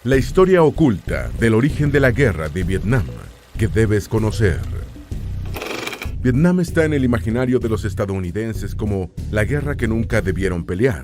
La historia oculta del origen de la guerra de Vietnam que debes conocer. Vietnam está en el imaginario de los estadounidenses como la guerra que nunca debieron pelear.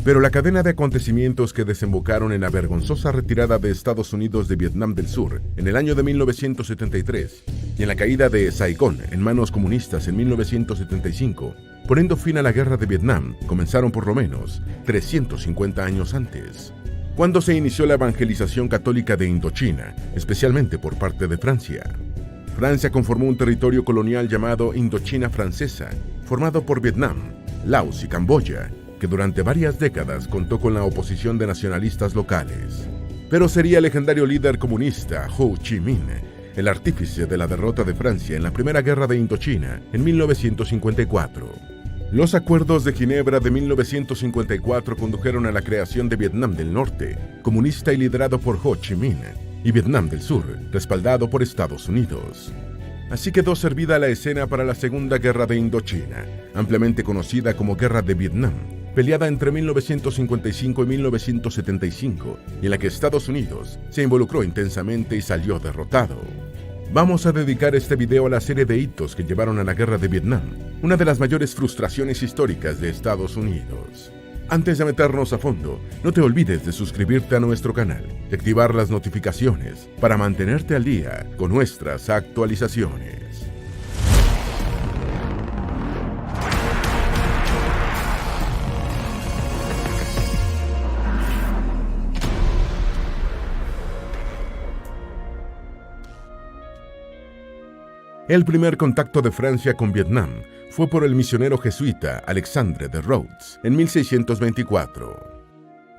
Pero la cadena de acontecimientos que desembocaron en la vergonzosa retirada de Estados Unidos de Vietnam del Sur en el año de 1973 y en la caída de Saigón en manos comunistas en 1975, poniendo fin a la guerra de Vietnam, comenzaron por lo menos 350 años antes, cuando se inició la evangelización católica de Indochina, especialmente por parte de Francia. Francia conformó un territorio colonial llamado Indochina Francesa, formado por Vietnam, Laos y Camboya, que durante varias décadas contó con la oposición de nacionalistas locales. Pero sería el legendario líder comunista Ho Chi Minh el artífice de la derrota de Francia en la Primera Guerra de Indochina en 1954. Los acuerdos de Ginebra de 1954 condujeron a la creación de Vietnam del Norte, comunista y liderado por Ho Chi Minh, y Vietnam del Sur, respaldado por Estados Unidos. Así quedó servida la escena para la Segunda Guerra de Indochina, ampliamente conocida como Guerra de Vietnam, peleada entre 1955 y 1975, y en la que Estados Unidos se involucró intensamente y salió derrotado. Vamos a dedicar este video a la serie de hitos que llevaron a la Guerra de Vietnam, una de las mayores frustraciones históricas de Estados Unidos. Antes de meternos a fondo, no te olvides de suscribirte a nuestro canal y activar las notificaciones para mantenerte al día con nuestras actualizaciones. El primer contacto de Francia con Vietnam fue por el misionero jesuita Alexandre de Rhodes en 1624.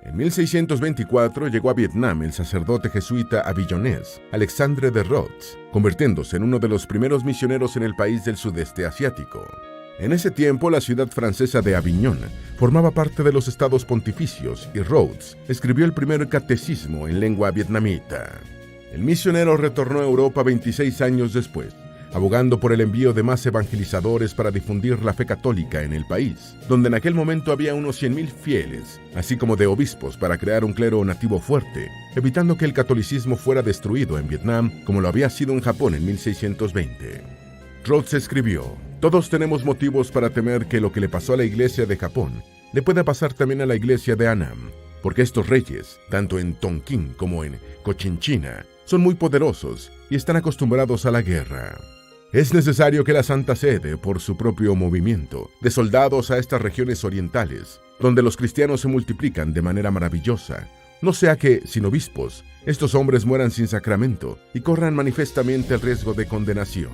En 1624 llegó a Vietnam el sacerdote jesuita avillonés Alexandre de Rhodes, convirtiéndose en uno de los primeros misioneros en el país del sudeste asiático. En ese tiempo, la ciudad francesa de Aviñón formaba parte de los estados pontificios y Rhodes escribió el primer catecismo en lengua vietnamita. El misionero retornó a Europa 26 años después, abogando por el envío de más evangelizadores para difundir la fe católica en el país, donde en aquel momento había unos 100,000 fieles, así como de obispos para crear un clero nativo fuerte, evitando que el catolicismo fuera destruido en Vietnam como lo había sido en Japón en 1620. Rhodes escribió: "Todos tenemos motivos para temer que lo que le pasó a la iglesia de Japón le pueda pasar también a la iglesia de Annam, porque estos reyes, tanto en Tonkin como en Cochinchina, son muy poderosos y están acostumbrados a la guerra. Es necesario que la Santa Sede, por su propio movimiento, dé soldados a estas regiones orientales, donde los cristianos se multiplican de manera maravillosa, no sea que, sin obispos, estos hombres mueran sin sacramento y corran manifiestamente el riesgo de condenación".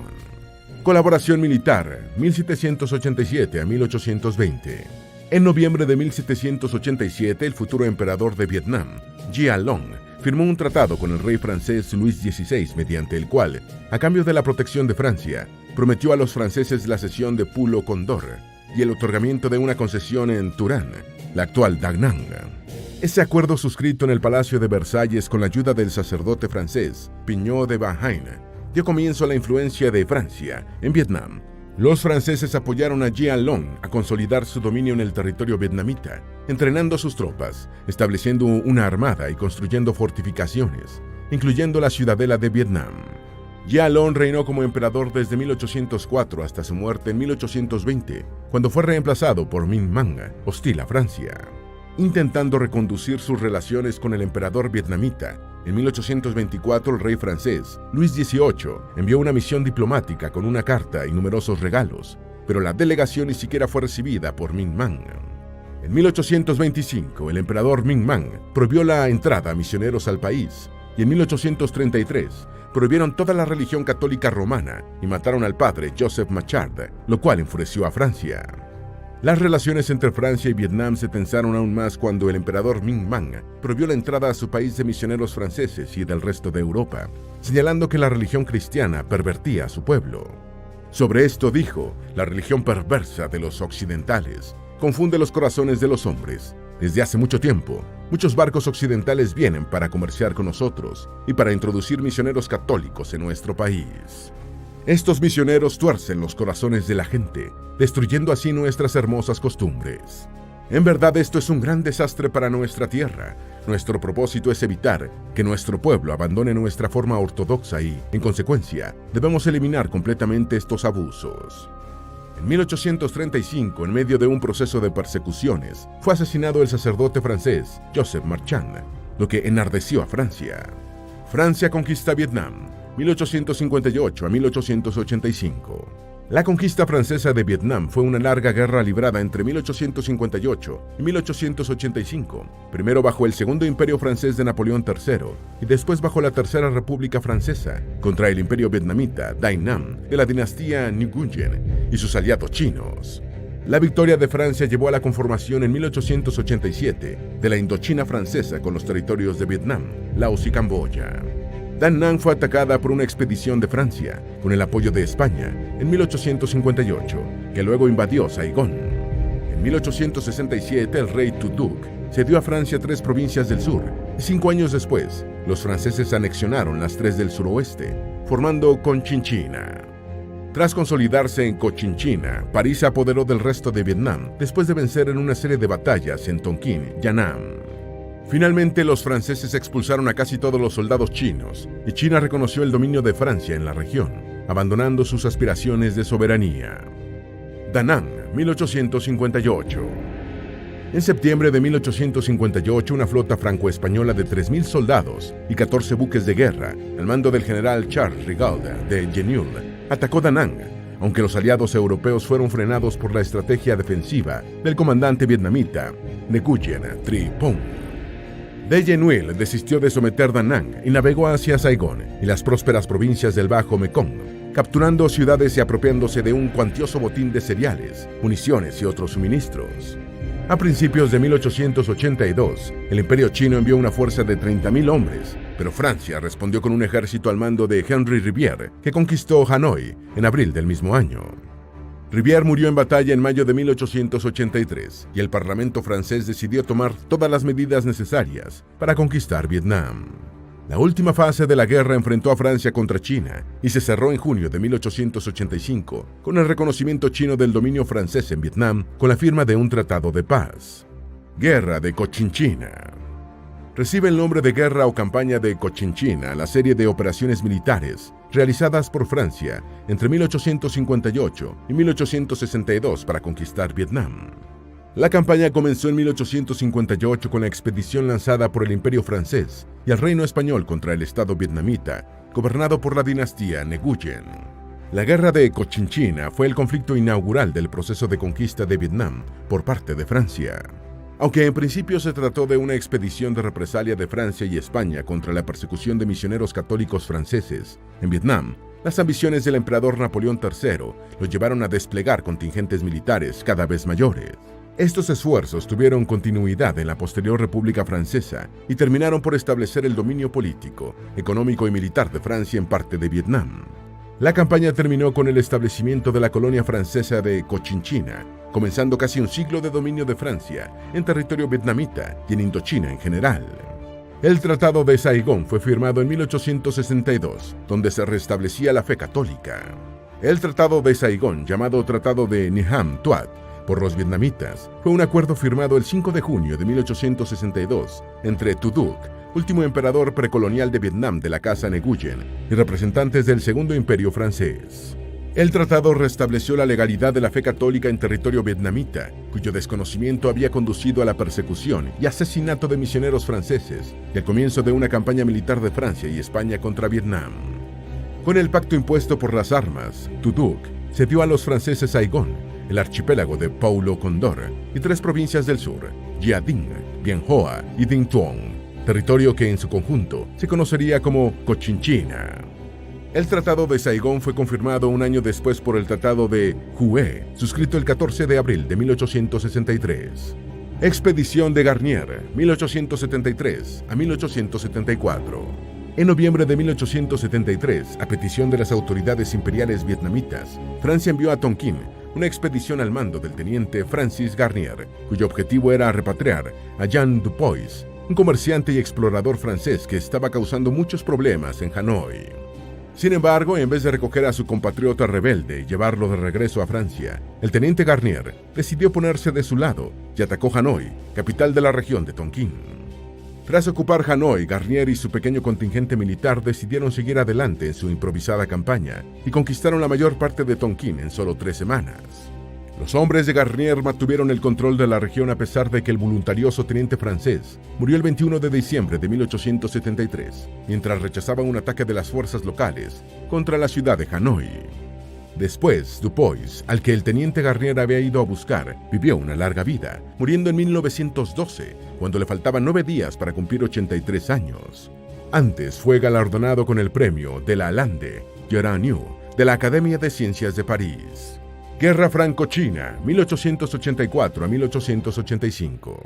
Colaboración militar, 1787 a 1820. En noviembre de 1787, el futuro emperador de Vietnam, Gia Long, firmó un tratado con el rey francés Luis XVI, mediante el cual, a cambio de la protección de Francia, prometió a los franceses la cesión de Pulo Condor y el otorgamiento de una concesión en Turán, la actual Da Nang. Ese acuerdo, suscrito en el Palacio de Versalles con la ayuda del sacerdote francés Pignot de Bahain, dio comienzo a la influencia de Francia en Vietnam. Los franceses apoyaron a Gia Long a consolidar su dominio en el territorio vietnamita, entrenando a sus tropas, estableciendo una armada y construyendo fortificaciones, incluyendo la ciudadela de Vietnam. Gia Long reinó como emperador desde 1804 hasta su muerte en 1820, cuando fue reemplazado por Minh Mang, hostil a Francia. Intentando reconducir sus relaciones con el emperador vietnamita, en 1824 el rey francés, Luis XVIII, envió una misión diplomática con una carta y numerosos regalos, pero la delegación ni siquiera fue recibida por Minh Mang. En 1825, el emperador Minh Mang prohibió la entrada a misioneros al país, y en 1833 prohibieron toda la religión católica romana y mataron al padre Joseph Machard, lo cual enfureció a Francia. Las relaciones entre Francia y Vietnam se tensaron aún más cuando el emperador Minh Mang prohibió la entrada a su país de misioneros franceses y del resto de Europa, señalando que la religión cristiana pervertía a su pueblo. Sobre esto dijo: "La religión perversa de los occidentales confunde los corazones de los hombres. Desde hace mucho tiempo, muchos barcos occidentales vienen para comerciar con nosotros y para introducir misioneros católicos en nuestro país. Estos misioneros tuercen los corazones de la gente, destruyendo así nuestras hermosas costumbres". En verdad esto es un gran desastre para nuestra tierra. Nuestro propósito es evitar que nuestro pueblo abandone nuestra forma ortodoxa y, en consecuencia, debemos eliminar completamente estos abusos. En 1835, en medio de un proceso de persecuciones, fue asesinado el sacerdote francés Joseph Marchand, lo que enardeció a Francia. Francia conquista Vietnam, 1858 a 1885. La conquista francesa de Vietnam fue una larga guerra librada entre 1858 y 1885, primero bajo el Segundo Imperio Francés de Napoleón III y después bajo la Tercera República Francesa, contra el Imperio Vietnamita Dai Nam de la dinastía Nguyen y sus aliados chinos. La victoria de Francia llevó a la conformación en 1887 de la Indochina francesa con los territorios de Vietnam, Laos y Camboya. Da Nang fue atacada por una expedición de Francia, con el apoyo de España, en 1858, que luego invadió Saigón. En 1867, el rey Tu Duc cedió a Francia 3 provincias del sur, y 5 años después, los franceses anexionaron las 3 del suroeste, formando Cochinchina. Tras consolidarse en Cochinchina, París se apoderó del resto de Vietnam después de vencer en una serie de batallas en Tonkin y Annam. Finalmente, los franceses expulsaron a casi todos los soldados chinos, y China reconoció el dominio de Francia en la región, abandonando sus aspiraciones de soberanía. Da Nang, 1858. En septiembre de 1858, una flota franco-española de 3.000 soldados y 14 buques de guerra, al mando del general Charles Rigaud de Genil, atacó Da Nang, aunque los aliados europeos fueron frenados por la estrategia defensiva del comandante vietnamita Nguyen Tri Phuong. De Genil desistió de someter Da Nang y navegó hacia Saigón y las prósperas provincias del Bajo Mekong, capturando ciudades y apropiándose de un cuantioso botín de cereales, municiones y otros suministros. A principios de 1882, el Imperio Chino envió una fuerza de 30.000 hombres, pero Francia respondió con un ejército al mando de Henry Rivière, que conquistó Hanoi en abril del mismo año. Rivière murió en batalla en mayo de 1883 y el Parlamento francés decidió tomar todas las medidas necesarias para conquistar Vietnam. La última fase de la guerra enfrentó a Francia contra China y se cerró en junio de 1885 con el reconocimiento chino del dominio francés en Vietnam con la firma de un tratado de paz. Guerra de Cochinchina. Recibe el nombre de Guerra o Campaña de Cochinchina la serie de operaciones militares realizadas por Francia entre 1858 y 1862 para conquistar Vietnam. La campaña comenzó en 1858 con la expedición lanzada por el Imperio francés y el Reino español contra el Estado vietnamita, gobernado por la dinastía Nguyen. La Guerra de Cochinchina fue el conflicto inaugural del proceso de conquista de Vietnam por parte de Francia. Aunque en principio se trató de una expedición de represalia de Francia y España contra la persecución de misioneros católicos franceses, en Vietnam, las ambiciones del emperador Napoleón III lo llevaron a desplegar contingentes militares cada vez mayores. Estos esfuerzos tuvieron continuidad en la posterior República Francesa y terminaron por establecer el dominio político, económico y militar de Francia en parte de Vietnam. La campaña terminó con el establecimiento de la colonia francesa de Cochinchina, comenzando casi un siglo de dominio de Francia en territorio vietnamita y en Indochina en general. El Tratado de Saigón fue firmado en 1862, donde se restablecía la fe católica. El Tratado de Saigón, llamado Tratado de Nham Tuat por los vietnamitas, fue un acuerdo firmado el 5 de junio de 1862 entre Tu Duc, último emperador precolonial de Vietnam de la Casa Nguyen, y representantes del Segundo Imperio francés. El tratado restableció la legalidad de la fe católica en territorio vietnamita, cuyo desconocimiento había conducido a la persecución y asesinato de misioneros franceses y al comienzo de una campaña militar de Francia y España contra Vietnam. Con el pacto impuesto por las armas, Tu Duc cedió a los franceses Saigón, el archipiélago de Paulo Condor y 3 provincias del sur, Gia Dinh, Bien Hoa y Dinh Tuong, territorio que en su conjunto se conocería como Cochinchina. El Tratado de Saigón fue confirmado un año después por el Tratado de Hue, suscrito el 14 de abril de 1863. Expedición de Garnier, 1873 a 1874. En noviembre de 1873, a petición de las autoridades imperiales vietnamitas, Francia envió a Tonkin una expedición al mando del teniente Francis Garnier, cuyo objetivo era repatriar a Jean Dupuis, un comerciante y explorador francés que estaba causando muchos problemas en Hanoi. Sin embargo, en vez de recoger a su compatriota rebelde y llevarlo de regreso a Francia, el teniente Garnier decidió ponerse de su lado y atacó Hanoi, capital de la región de Tonkin. Tras ocupar Hanoi, Garnier y su pequeño contingente militar decidieron seguir adelante en su improvisada campaña y conquistaron la mayor parte de Tonkin en solo 3 semanas. Los hombres de Garnier mantuvieron el control de la región a pesar de que el voluntarioso teniente francés murió el 21 de diciembre de 1873, mientras rechazaba un ataque de las fuerzas locales contra la ciudad de Hanoi. Después, Dupuis, al que el teniente Garnier había ido a buscar, vivió una larga vida, muriendo en 1912, cuando le faltaban 9 días para cumplir 83 años. Antes fue galardonado con el premio de la Allende Geraniu de la Academia de Ciencias de París. Guerra Franco-China, 1884 a 1885.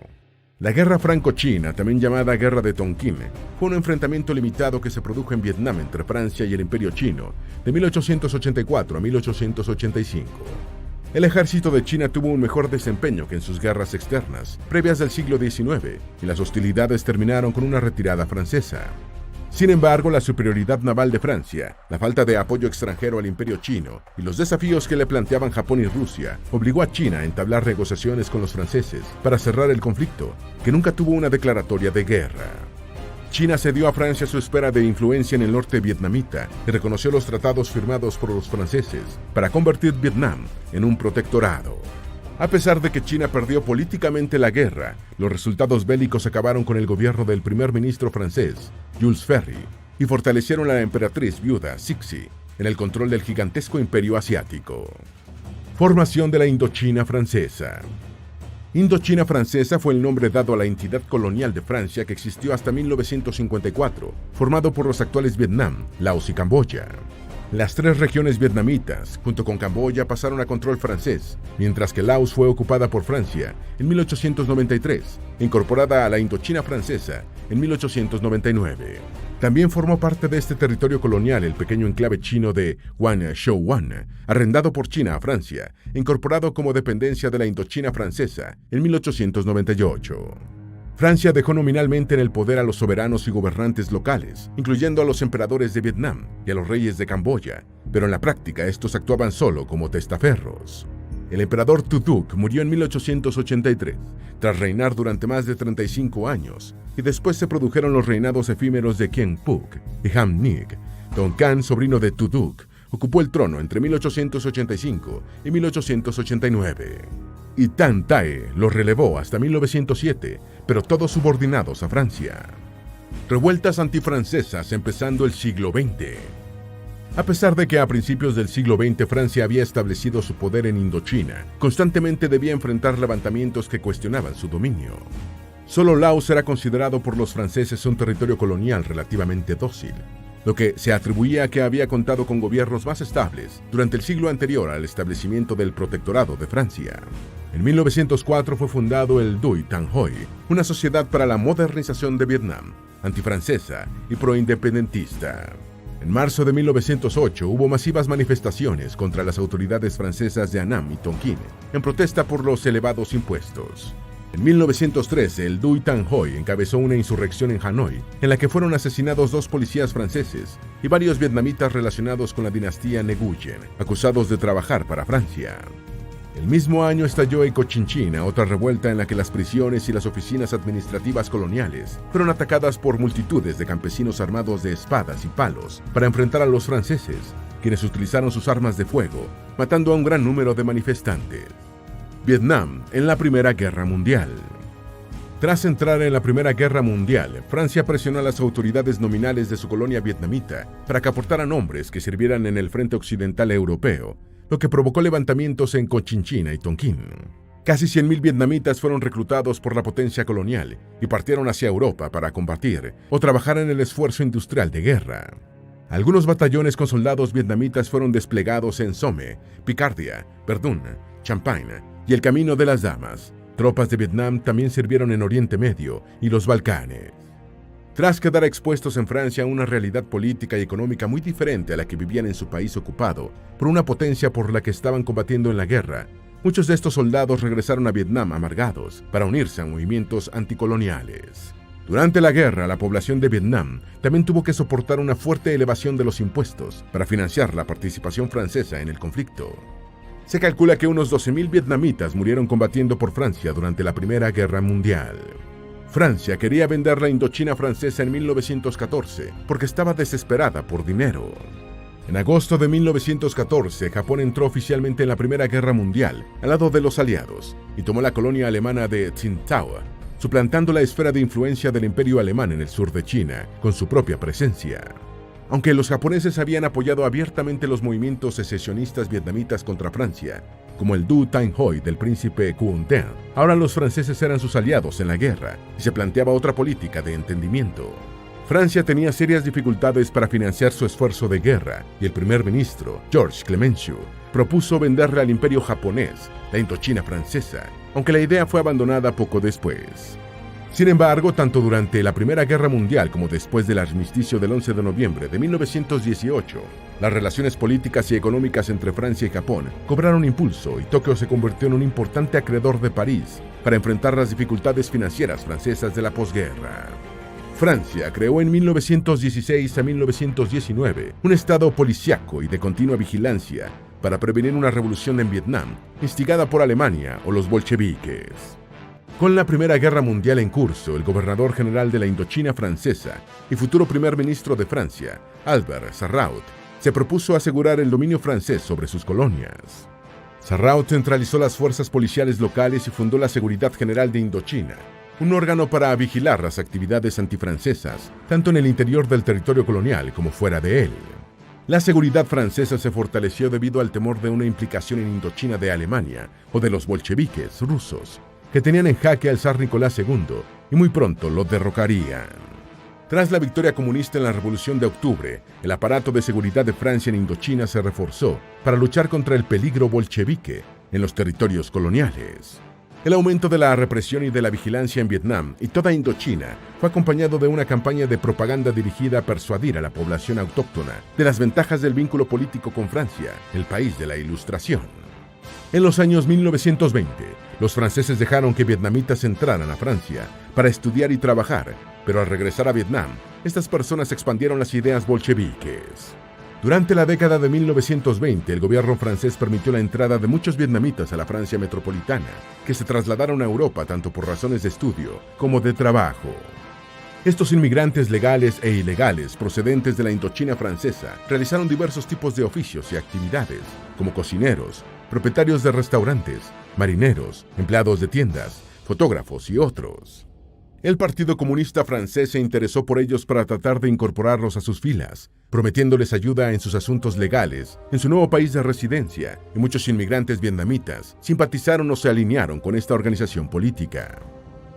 La Guerra Franco-China, también llamada Guerra de Tonkin, fue un enfrentamiento limitado que se produjo en Vietnam entre Francia y el Imperio Chino de 1884 a 1885. El ejército de China tuvo un mejor desempeño que en sus guerras externas, previas del siglo XIX, y las hostilidades terminaron con una retirada francesa. Sin embargo, la superioridad naval de Francia, la falta de apoyo extranjero al Imperio Chino y los desafíos que le planteaban Japón y Rusia obligó a China a entablar negociaciones con los franceses para cerrar el conflicto, que nunca tuvo una declaratoria de guerra. China cedió a Francia su esfera de influencia en el norte vietnamita y reconoció los tratados firmados por los franceses para convertir Vietnam en un protectorado. A pesar de que China perdió políticamente la guerra, los resultados bélicos acabaron con el gobierno del primer ministro francés, Jules Ferry, y fortalecieron a la emperatriz viuda, Cixi, en el control del gigantesco imperio asiático. Formación de la Indochina francesa. Indochina francesa fue el nombre dado a la entidad colonial de Francia que existió hasta 1954, formado por los actuales Vietnam, Laos y Camboya. Las 3 regiones vietnamitas, junto con Camboya, pasaron a control francés, mientras que Laos fue ocupada por Francia en 1893, incorporada a la Indochina francesa en 1899. También formó parte de este territorio colonial el pequeño enclave chino de Guangzhou-Wan, arrendado por China a Francia, incorporado como dependencia de la Indochina francesa en 1898. Francia dejó nominalmente en el poder a los soberanos y gobernantes locales, incluyendo a los emperadores de Vietnam y a los reyes de Camboya, pero en la práctica estos actuaban solo como testaferros. El emperador Tu Duc murió en 1883, tras reinar durante más de 35 años, y después se produjeron los reinados efímeros de Kien Phuc y Ham Nic. Don Can, sobrino de Tu Duc, ocupó el trono entre 1885 y 1889. Y Tan Tae lo relevó hasta 1907, pero todos subordinados a Francia. Revueltas antifrancesas empezando el siglo XX. A pesar de que a principios del siglo XX Francia había establecido su poder en Indochina, constantemente debía enfrentar levantamientos que cuestionaban su dominio. Solo Laos era considerado por los franceses un territorio colonial relativamente dócil, lo que se atribuía a que había contado con gobiernos más estables durante el siglo anterior al establecimiento del Protectorado de Francia. En 1904 fue fundado el Dui Tan Hoi, una sociedad para la modernización de Vietnam, antifrancesa y proindependentista. En marzo de 1908 hubo masivas manifestaciones contra las autoridades francesas de Annam y Tonkin, en protesta por los elevados impuestos. En 1913, el Dui Tan Hoi encabezó una insurrección en Hanoi, en la que fueron asesinados 2 policías franceses y varios vietnamitas relacionados con la dinastía Nguyen, acusados de trabajar para Francia. El mismo año estalló en Cochinchina otra revuelta en la que las prisiones y las oficinas administrativas coloniales fueron atacadas por multitudes de campesinos armados de espadas y palos para enfrentar a los franceses, quienes utilizaron sus armas de fuego, matando a un gran número de manifestantes. Vietnam en la Primera Guerra Mundial. Tras entrar en la Primera Guerra Mundial, Francia presionó a las autoridades nominales de su colonia vietnamita para que aportaran hombres que sirvieran en el frente occidental europeo, lo que provocó levantamientos en Cochinchina y Tonkin. Casi 100.000 vietnamitas fueron reclutados por la potencia colonial y partieron hacia Europa para combatir o trabajar en el esfuerzo industrial de guerra. Algunos batallones con soldados vietnamitas fueron desplegados en Somme, Picardia, Verdun, Champagne y el Camino de las Damas. Tropas de Vietnam también sirvieron en Oriente Medio y los Balcanes. Tras quedar expuestos en Francia a una realidad política y económica muy diferente a la que vivían en su país ocupado por una potencia por la que estaban combatiendo en la guerra, muchos de estos soldados regresaron a Vietnam amargados para unirse a movimientos anticoloniales. Durante la guerra, la población de Vietnam también tuvo que soportar una fuerte elevación de los impuestos para financiar la participación francesa en el conflicto. Se calcula que unos 12.000 vietnamitas murieron combatiendo por Francia durante la Primera Guerra Mundial. Francia quería vender la Indochina francesa en 1914 porque estaba desesperada por dinero. En agosto de 1914, Japón entró oficialmente en la Primera Guerra Mundial al lado de los aliados y tomó la colonia alemana de Tsingtao, suplantando la esfera de influencia del Imperio Alemán en el sur de China con su propia presencia. Aunque los japoneses habían apoyado abiertamente los movimientos secesionistas vietnamitas contra Francia, como el Du Thanh Hoi del príncipe Cuong Tan, ahora los franceses eran sus aliados en la guerra y se planteaba otra política de entendimiento. Francia tenía serias dificultades para financiar su esfuerzo de guerra y el primer ministro, Georges Clemenceau, propuso venderle al imperio japonés la Indochina francesa, aunque la idea fue abandonada poco después. Sin embargo, tanto durante la Primera Guerra Mundial como después del armisticio del 11 de noviembre de 1918, las relaciones políticas y económicas entre Francia y Japón cobraron impulso y Tokio se convirtió en un importante acreedor de París para enfrentar las dificultades financieras francesas de la posguerra. Francia creó en 1916 a 1919 un estado policíaco y de continua vigilancia para prevenir una revolución en Vietnam instigada por Alemania o los bolcheviques. Con la Primera Guerra Mundial en curso, el gobernador general de la Indochina francesa y futuro primer ministro de Francia, Albert Sarraut, se propuso asegurar el dominio francés sobre sus colonias. Sarraut centralizó las fuerzas policiales locales y fundó la Seguridad General de Indochina, un órgano para vigilar las actividades antifrancesas, tanto en el interior del territorio colonial como fuera de él. La seguridad francesa se fortaleció debido al temor de una implicación en Indochina de Alemania o de los bolcheviques rusos, que tenían en jaque al zar Nicolás II y muy pronto lo derrocarían. Tras la victoria comunista en la Revolución de Octubre, el aparato de seguridad de Francia en Indochina se reforzó para luchar contra el peligro bolchevique en los territorios coloniales. El aumento de la represión y de la vigilancia en Vietnam y toda Indochina fue acompañado de una campaña de propaganda dirigida a persuadir a la población autóctona de las ventajas del vínculo político con Francia, el país de la Ilustración. En los años 1920, los franceses dejaron que vietnamitas entraran a Francia para estudiar y trabajar, pero al regresar a Vietnam, estas personas expandieron las ideas bolcheviques. Durante la década de 1920, el gobierno francés permitió la entrada de muchos vietnamitas a la Francia metropolitana, que se trasladaron a Europa tanto por razones de estudio como de trabajo. Estos inmigrantes legales e ilegales procedentes de la Indochina francesa realizaron diversos tipos de oficios y actividades, como cocineros, propietarios de restaurantes, marineros, empleados de tiendas, fotógrafos y otros. El Partido Comunista francés se interesó por ellos para tratar de incorporarlos a sus filas, prometiéndoles ayuda en sus asuntos legales, en su nuevo país de residencia, y muchos inmigrantes vietnamitas simpatizaron o se alinearon con esta organización política.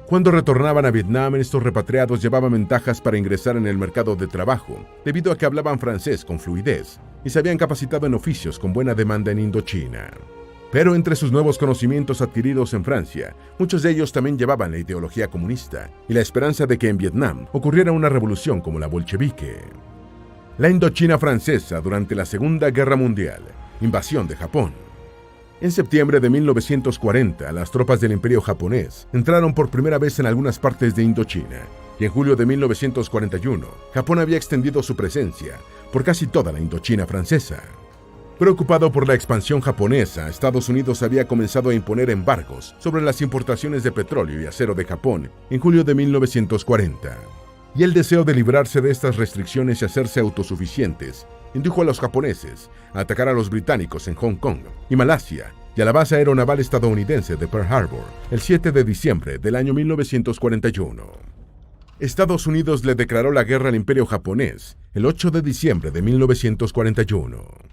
Cuando retornaban a Vietnam, estos repatriados llevaban ventajas para ingresar en el mercado de trabajo, debido a que hablaban francés con fluidez y se habían capacitado en oficios con buena demanda en Indochina. Pero entre sus nuevos conocimientos adquiridos en Francia, muchos de ellos también llevaban la ideología comunista y la esperanza de que en Vietnam ocurriera una revolución como la bolchevique. La Indochina francesa durante la Segunda Guerra Mundial, invasión de Japón. En septiembre de 1940, las tropas del Imperio japonés entraron por primera vez en algunas partes de Indochina, y en julio de 1941, Japón había extendido su presencia por casi toda la Indochina francesa. Preocupado por la expansión japonesa, Estados Unidos había comenzado a imponer embargos sobre las importaciones de petróleo y acero de Japón en julio de 1940. Y el deseo de librarse de estas restricciones y hacerse autosuficientes indujo a los japoneses a atacar a los británicos en Hong Kong y Malasia y a la base aeronaval estadounidense de Pearl Harbor el 7 de diciembre del año 1941. Estados Unidos le declaró la guerra al Imperio japonés el 8 de diciembre de 1941.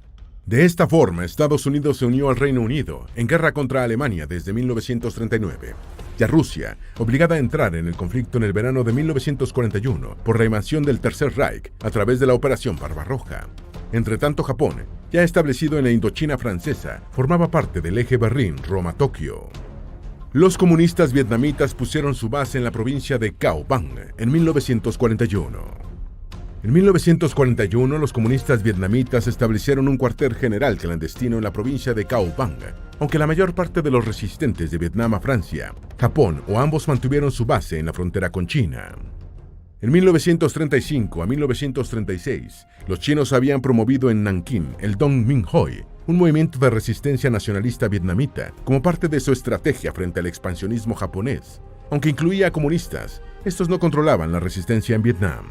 De esta forma, Estados Unidos se unió al Reino Unido en guerra contra Alemania desde 1939 y a Rusia, obligada a entrar en el conflicto en el verano de 1941 por la invasión del Tercer Reich a través de la Operación Barbarroja. Entretanto, Japón, ya establecido en la Indochina francesa, formaba parte del eje Berlín-Roma-Tokio. Los comunistas vietnamitas pusieron su base en la provincia de Cao Bang en 1941. En 1941, los comunistas vietnamitas establecieron un cuartel general clandestino en la provincia de Cao Bang, aunque la mayor parte de los resistentes de Vietnam a Francia, Japón o ambos mantuvieron su base en la frontera con China. En 1935 a 1936, los chinos habían promovido en Nankín el Dong Minh Hoi, un movimiento de resistencia nacionalista vietnamita, como parte de su estrategia frente al expansionismo japonés. Aunque incluía a comunistas, estos no controlaban la resistencia en Vietnam.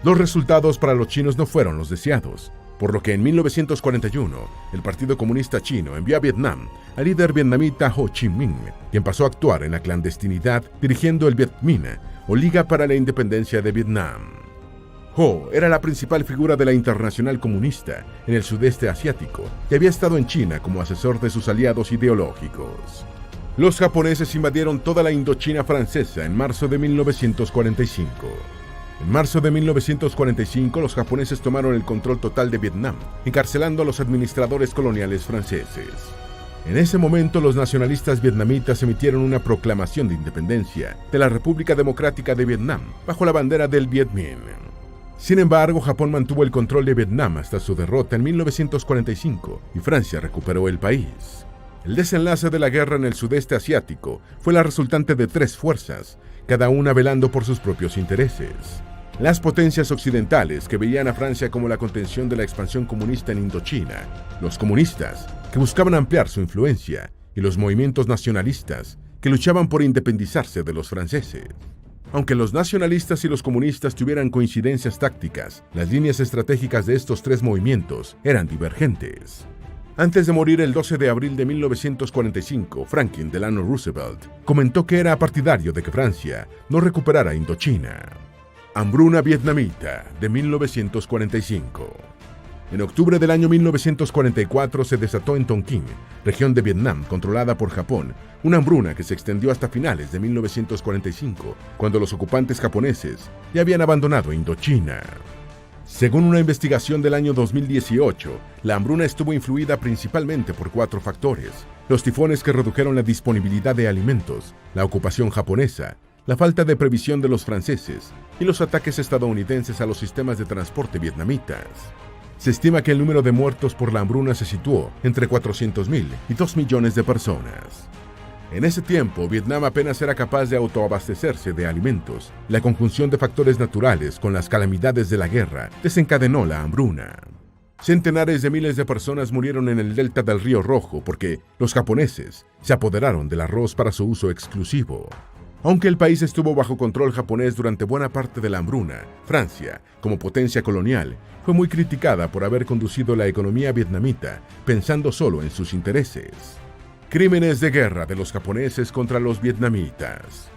Los resultados para los chinos no fueron los deseados, por lo que en 1941 el Partido Comunista Chino envió a Vietnam al líder vietnamita Ho Chi Minh, quien pasó a actuar en la clandestinidad dirigiendo el Viet Minh, o Liga para la Independencia de Vietnam. Ho era la principal figura de la Internacional Comunista en el sudeste asiático y había estado en China como asesor de sus aliados ideológicos. Los japoneses invadieron toda la Indochina francesa en marzo de 1945. En marzo de 1945, los japoneses tomaron el control total de Vietnam, encarcelando a los administradores coloniales franceses. En ese momento, los nacionalistas vietnamitas emitieron una proclamación de independencia de la República Democrática de Vietnam bajo la bandera del Viet Minh. Sin embargo, Japón mantuvo el control de Vietnam hasta su derrota en 1945 y Francia recuperó el país. El desenlace de la guerra en el sudeste asiático fue la resultante de tres fuerzas, cada una velando por sus propios intereses. Las potencias occidentales, que veían a Francia como la contención de la expansión comunista en Indochina, los comunistas, que buscaban ampliar su influencia, y los movimientos nacionalistas, que luchaban por independizarse de los franceses. Aunque los nacionalistas y los comunistas tuvieran coincidencias tácticas, las líneas estratégicas de estos tres movimientos eran divergentes. Antes de morir el 12 de abril de 1945, Franklin Delano Roosevelt comentó que era partidario de que Francia no recuperara Indochina. Hambruna vietnamita de 1945. En octubre del año 1944 se desató en Tonkin, región de Vietnam controlada por Japón, una hambruna que se extendió hasta finales de 1945, cuando los ocupantes japoneses ya habían abandonado Indochina. Según una investigación del año 2018, la hambruna estuvo influida principalmente por 4 factores: los tifones que redujeron la disponibilidad de alimentos, la ocupación japonesa, la falta de previsión de los franceses y los ataques estadounidenses a los sistemas de transporte vietnamitas. Se estima que el número de muertos por la hambruna se situó entre 400,000 y 2 millones de personas. En ese tiempo, Vietnam apenas era capaz de autoabastecerse de alimentos. La conjunción de factores naturales con las calamidades de la guerra desencadenó la hambruna. Centenares de miles de personas murieron en el delta del Río Rojo porque los japoneses se apoderaron del arroz para su uso exclusivo. Aunque el país estuvo bajo control japonés durante buena parte de la hambruna, Francia, como potencia colonial, fue muy criticada por haber conducido la economía vietnamita pensando solo en sus intereses. Crímenes de guerra de los japoneses contra los vietnamitas.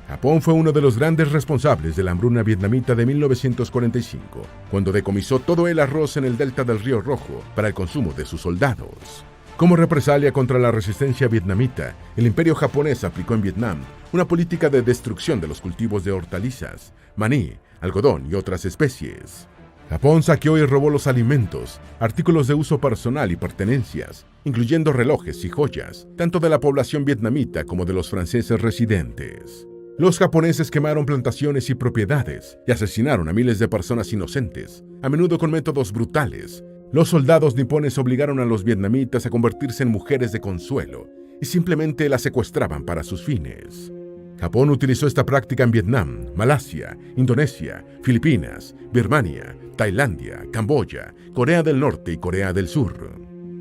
Japón fue uno de los grandes responsables de la hambruna vietnamita de 1945, cuando decomisó todo el arroz en el delta del Río Rojo para el consumo de sus soldados. Como represalia contra la resistencia vietnamita, el imperio japonés aplicó en Vietnam una política de destrucción de los cultivos de hortalizas, maní, algodón y otras especies. Japón saqueó y robó los alimentos, artículos de uso personal y pertenencias, incluyendo relojes y joyas, tanto de la población vietnamita como de los franceses residentes. Los japoneses quemaron plantaciones y propiedades y asesinaron a miles de personas inocentes, a menudo con métodos brutales. Los soldados nipones obligaron a los vietnamitas a convertirse en mujeres de consuelo y simplemente las secuestraban para sus fines. Japón utilizó esta práctica en Vietnam, Malasia, Indonesia, Filipinas, Birmania, Tailandia, Camboya, Corea del Norte y Corea del Sur.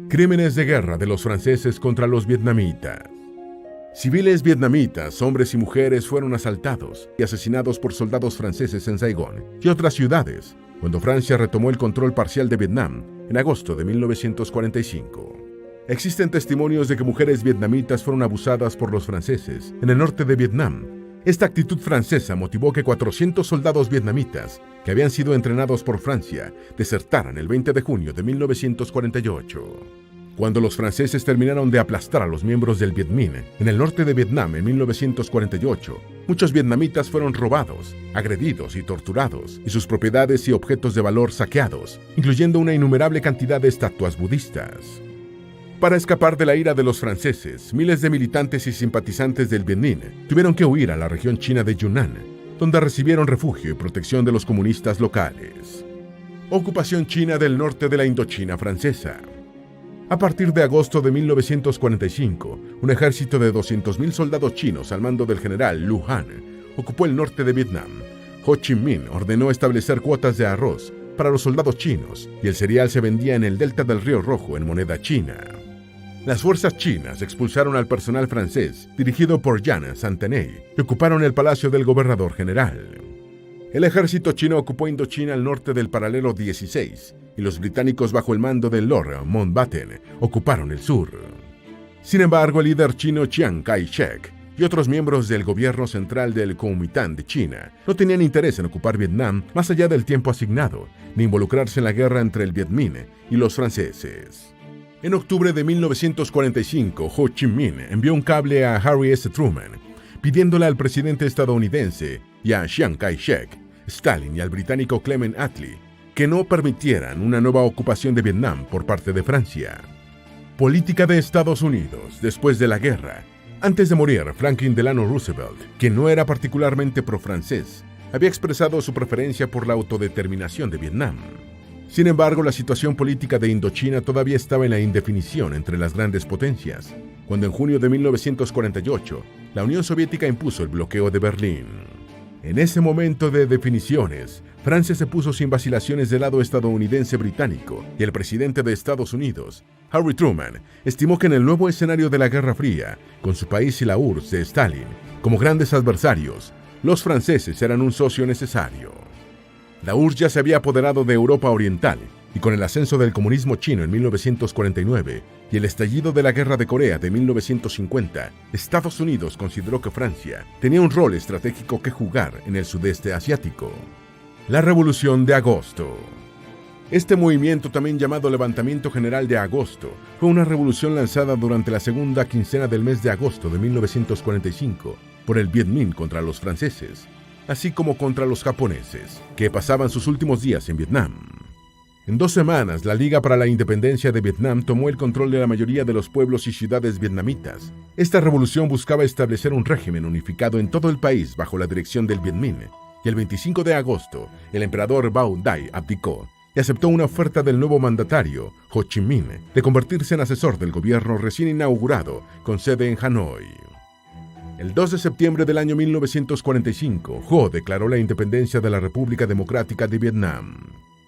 Crímenes de guerra de los franceses contra los vietnamitas. Civiles vietnamitas, hombres y mujeres, fueron asaltados y asesinados por soldados franceses en Saigón y otras ciudades, cuando Francia retomó el control parcial de Vietnam en agosto de 1945. Existen testimonios de que mujeres vietnamitas fueron abusadas por los franceses en el norte de Vietnam. Esta actitud francesa motivó que 400 soldados vietnamitas, que habían sido entrenados por Francia, desertaran el 20 de junio de 1948. Cuando los franceses terminaron de aplastar a los miembros del Viet Minh en el norte de Vietnam en 1948, muchos vietnamitas fueron robados, agredidos y torturados, y sus propiedades y objetos de valor saqueados, incluyendo una innumerable cantidad de estatuas budistas. Para escapar de la ira de los franceses, miles de militantes y simpatizantes del Viet Minh tuvieron que huir a la región china de Yunnan, donde recibieron refugio y protección de los comunistas locales. Ocupación china del norte de la Indochina francesa. A partir de agosto de 1945, un ejército de 200,000 soldados chinos al mando del general Lu Han ocupó el norte de Vietnam, Ho Chi Minh ordenó establecer cuotas de arroz para los soldados chinos y el cereal se vendía en el delta del Río Rojo en moneda china. Las fuerzas chinas expulsaron al personal francés, dirigido por Jean Saintenay, y ocuparon el palacio del gobernador general. El ejército chino ocupó Indochina al norte del paralelo 16, y los británicos bajo el mando de Lord Mountbatten ocuparon el sur. Sin embargo, el líder chino Chiang Kai-shek y otros miembros del gobierno central del Kuomintang de China no tenían interés en ocupar Vietnam más allá del tiempo asignado, ni involucrarse en la guerra entre el Viet Minh y los franceses. En octubre de 1945, Ho Chi Minh envió un cable a Harry S. Truman, pidiéndole al presidente estadounidense y a Chiang Kai-shek, Stalin y al británico Clement Attlee que no permitieran una nueva ocupación de Vietnam por parte de Francia. Política de Estados Unidos después de la guerra. Antes de morir, Franklin Delano Roosevelt, quien no era particularmente pro-francés, había expresado su preferencia por la autodeterminación de Vietnam. Sin embargo, la situación política de Indochina todavía estaba en la indefinición entre las grandes potencias, cuando en junio de 1948, la Unión Soviética impuso el bloqueo de Berlín. En ese momento de definiciones, Francia se puso sin vacilaciones del lado estadounidense-británico y el presidente de Estados Unidos, Harry Truman, estimó que en el nuevo escenario de la Guerra Fría, con su país y la URSS de Stalin como grandes adversarios, los franceses eran un socio necesario. La URSS ya se había apoderado de Europa Oriental y con el ascenso del comunismo chino en 1949 y el estallido de la Guerra de Corea de 1950, Estados Unidos consideró que Francia tenía un rol estratégico que jugar en el sudeste asiático. La Revolución de Agosto. Este movimiento, también llamado Levantamiento General de Agosto, fue una revolución lanzada durante la segunda quincena del mes de agosto de 1945 por el Viet Minh contra los franceses, así como contra los japoneses, que pasaban sus últimos días en Vietnam. En 2 semanas, la Liga para la Independencia de Vietnam tomó el control de la mayoría de los pueblos y ciudades vietnamitas. Esta revolución buscaba establecer un régimen unificado en todo el país bajo la dirección del Viet Minh, y el 25 de agosto, el emperador Bao Dai abdicó y aceptó una oferta del nuevo mandatario, Ho Chi Minh, de convertirse en asesor del gobierno recién inaugurado, con sede en Hanoi. El 2 de septiembre del año 1945, Ho declaró la independencia de la República Democrática de Vietnam.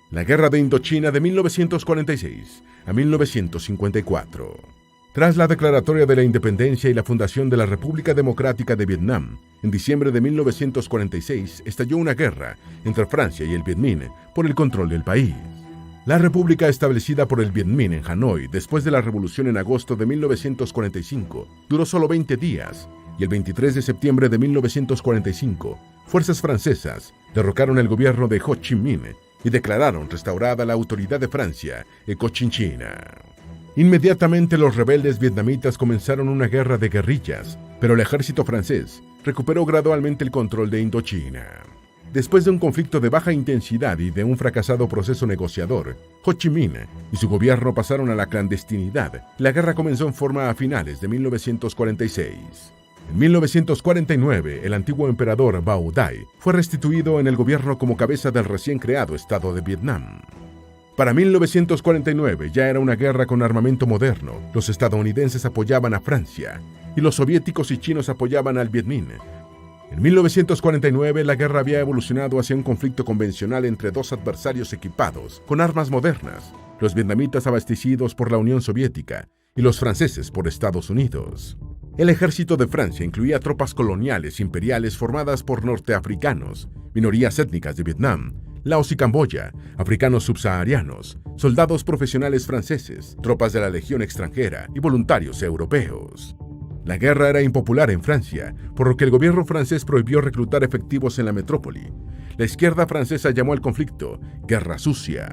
La Guerra de Indochina de 1946 a 1954. Tras la declaratoria de la independencia y la fundación de la República Democrática de Vietnam, en diciembre de 1946 estalló una guerra entre Francia y el Viet Minh por el control del país. La república establecida por el Viet Minh en Hanoi después de la revolución en agosto de 1945 duró solo 20 días y el 23 de septiembre de 1945, fuerzas francesas derrocaron el gobierno de Ho Chi Minh y declararon restaurada la autoridad de Francia en Cochinchina. Inmediatamente los rebeldes vietnamitas comenzaron una guerra de guerrillas, pero el ejército francés recuperó gradualmente el control de Indochina. Después de un conflicto de baja intensidad y de un fracasado proceso negociador, Ho Chi Minh y su gobierno pasaron a la clandestinidad. La guerra comenzó en forma a finales de 1946. En 1949, el antiguo emperador Bao Dai fue restituido en el gobierno como cabeza del recién creado Estado de Vietnam. Para 1949 ya era una guerra con armamento moderno. Los estadounidenses apoyaban a Francia y los soviéticos y chinos apoyaban al Viet Minh. En 1949 la guerra había evolucionado hacia un conflicto convencional entre dos adversarios equipados con armas modernas, los vietnamitas abastecidos por la Unión Soviética y los franceses por Estados Unidos. El ejército de Francia incluía tropas coloniales imperiales formadas por norteafricanos, minorías étnicas de Vietnam, Laos y Camboya, africanos subsaharianos, soldados profesionales franceses, tropas de la Legión extranjera y voluntarios europeos. La guerra era impopular en Francia, por lo que el gobierno francés prohibió reclutar efectivos en la metrópoli. La izquierda francesa llamó al conflicto «guerra sucia».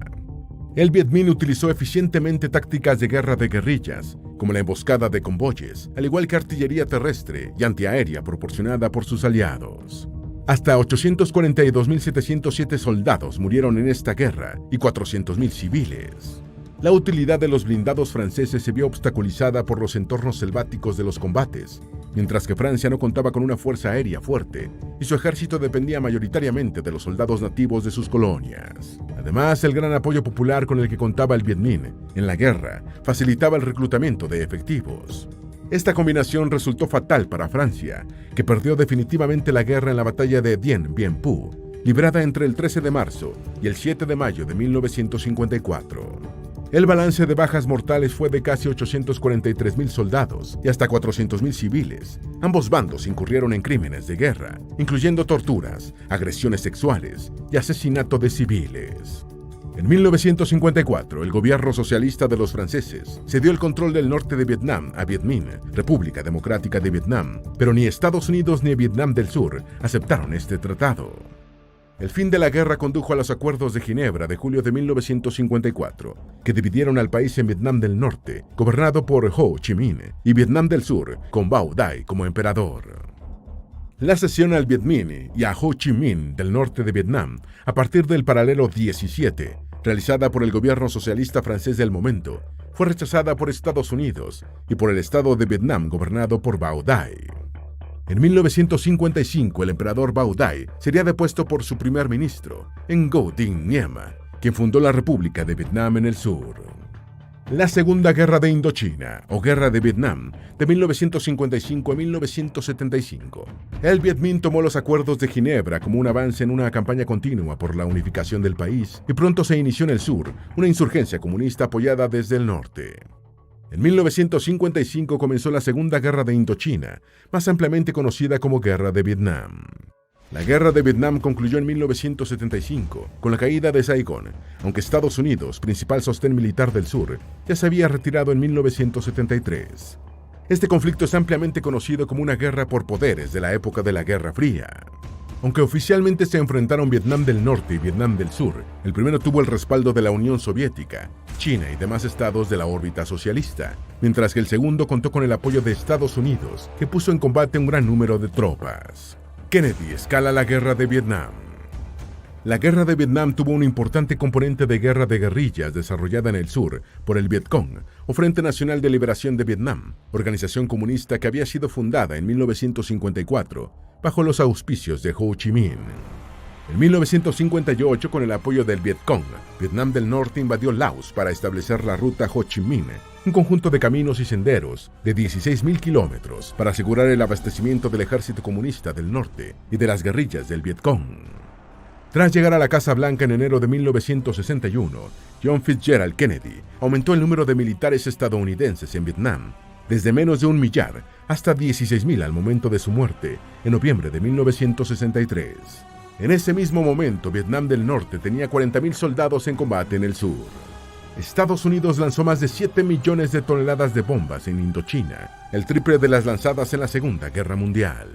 El Viet Minh utilizó eficientemente tácticas de guerra de guerrillas, como la emboscada de convoyes, al igual que artillería terrestre y antiaérea proporcionada por sus aliados. Hasta 842.707 soldados murieron en esta guerra y 400.000 civiles. La utilidad de los blindados franceses se vio obstaculizada por los entornos selváticos de los combates, mientras que Francia no contaba con una fuerza aérea fuerte y su ejército dependía mayoritariamente de los soldados nativos de sus colonias. Además, el gran apoyo popular con el que contaba el Viet Minh en la guerra facilitaba el reclutamiento de efectivos. Esta combinación resultó fatal para Francia, que perdió definitivamente la guerra en la batalla de Dien Bien Phu librada entre el 13 de marzo y el 7 de mayo de 1954. El balance de bajas mortales fue de casi 843.000 soldados y hasta 400.000 civiles. Ambos bandos incurrieron en crímenes de guerra, incluyendo torturas, agresiones sexuales y asesinato de civiles. En 1954, el gobierno socialista de los franceses cedió el control del norte de Vietnam a Viet Minh, República Democrática de Vietnam, pero ni Estados Unidos ni Vietnam del Sur aceptaron este tratado. El fin de la guerra condujo a los Acuerdos de Ginebra de julio de 1954, que dividieron al país en Vietnam del Norte, gobernado por Ho Chi Minh, y Vietnam del Sur, con Bao Dai como emperador. La cesión al Viet Minh y a Ho Chi Minh del norte de Vietnam, a partir del paralelo 17, realizada por el gobierno socialista francés del momento, fue rechazada por Estados Unidos y por el Estado de Vietnam gobernado por Bao Dai. En 1955, el emperador Bao Dai sería depuesto por su primer ministro, Ngo Dinh Diem, quien fundó la República de Vietnam en el sur. La Segunda Guerra de Indochina, o Guerra de Vietnam, de 1955 a 1975. El Viet Minh tomó los Acuerdos de Ginebra como un avance en una campaña continua por la unificación del país, y pronto se inició en el sur una insurgencia comunista apoyada desde el norte. En 1955 comenzó la Segunda Guerra de Indochina, más ampliamente conocida como Guerra de Vietnam. La Guerra de Vietnam concluyó en 1975 con la caída de Saigón, aunque Estados Unidos, principal sostén militar del sur, ya se había retirado en 1973. Este conflicto es ampliamente conocido como una guerra por poderes de la época de la Guerra Fría. Aunque oficialmente se enfrentaron Vietnam del Norte y Vietnam del Sur, el primero tuvo el respaldo de la Unión Soviética, China y demás estados de la órbita socialista, mientras que el segundo contó con el apoyo de Estados Unidos, que puso en combate un gran número de tropas. Kennedy escala la Guerra de Vietnam. La Guerra de Vietnam tuvo un importante componente de guerra de guerrillas desarrollada en el sur por el Vietcong, o Frente Nacional de Liberación de Vietnam, organización comunista que había sido fundada en 1954 bajo los auspicios de Ho Chi Minh. En 1958, con el apoyo del Vietcong, Vietnam del Norte invadió Laos para establecer la ruta Ho Chi Minh, un conjunto de caminos y senderos de 16.000 kilómetros para asegurar el abastecimiento del ejército comunista del norte y de las guerrillas del Vietcong. Tras llegar a la Casa Blanca en enero de 1961, John Fitzgerald Kennedy aumentó el número de militares estadounidenses en Vietnam desde menos de 1 millar hasta 16.000 al momento de su muerte, en noviembre de 1963. En ese mismo momento, Vietnam del Norte tenía 40.000 soldados en combate en el sur. Estados Unidos lanzó más de 7 millones de toneladas de bombas en Indochina, el triple de las lanzadas en la Segunda Guerra Mundial.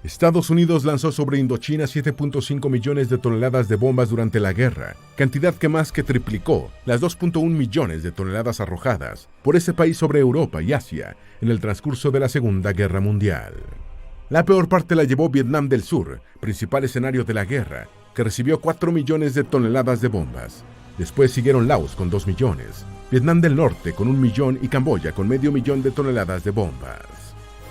Estados Unidos lanzó sobre Indochina 7.5 millones de toneladas de bombas durante la guerra, cantidad que más que triplicó las 2.1 millones de toneladas arrojadas por ese país sobre Europa y Asia en el transcurso de la Segunda Guerra Mundial. La peor parte la llevó Vietnam del Sur, principal escenario de la guerra, que recibió 4 millones de toneladas de bombas. Después siguieron Laos con 2 millones, Vietnam del Norte con 1 millón y Camboya con medio millón de toneladas de bombas.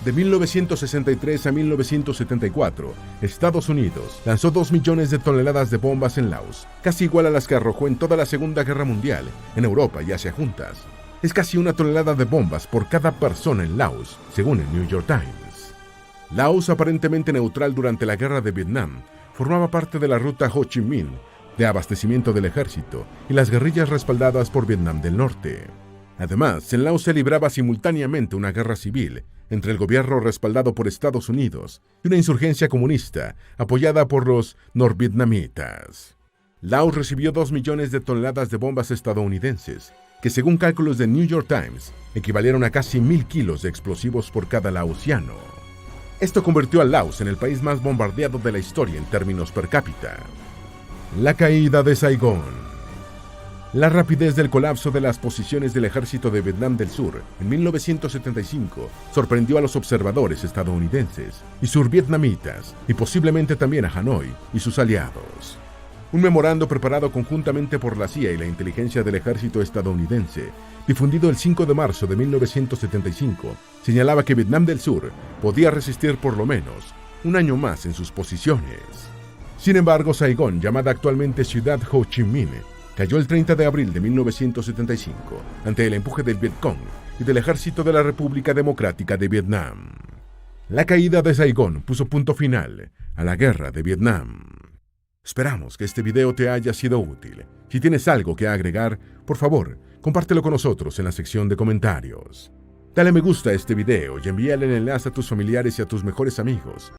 De 1963 a 1974, Estados Unidos lanzó 2 millones de toneladas de bombas en Laos, casi igual a las que arrojó en toda la Segunda Guerra Mundial, en Europa y Asia juntas. Es casi 1 tonelada de bombas por cada persona en Laos, según el New York Times. Laos, aparentemente neutral durante la Guerra de Vietnam, formaba parte de la ruta Ho Chi Minh de abastecimiento del ejército y las guerrillas respaldadas por Vietnam del Norte. Además, en Laos se libraba simultáneamente una guerra civil entre el gobierno respaldado por Estados Unidos y una insurgencia comunista apoyada por los norvietnamitas. Laos recibió 2 millones de toneladas de bombas estadounidenses, que según cálculos de New York Times, equivalieron a casi 1.000 kilos de explosivos por cada laosiano. Esto convirtió a Laos en el país más bombardeado de la historia en términos per cápita. La caída de Saigón. La rapidez del colapso de las posiciones del ejército de Vietnam del Sur en 1975 sorprendió a los observadores estadounidenses y survietnamitas, y posiblemente también a Hanoi y sus aliados. Un memorando preparado conjuntamente por la CIA y la inteligencia del ejército estadounidense, difundido el 5 de marzo de 1975, señalaba que Vietnam del Sur podía resistir por lo menos un año más en sus posiciones. Sin embargo, Saigón, llamada actualmente Ciudad Ho Chi Minh, cayó el 30 de abril de 1975 ante el empuje del Vietcong y del Ejército de la República Democrática de Vietnam. La caída de Saigón puso punto final a la Guerra de Vietnam. Esperamos que este video te haya sido útil. Si tienes algo que agregar, por favor, compártelo con nosotros en la sección de comentarios. Dale me gusta a este video y envíale el enlace a tus familiares y a tus mejores amigos.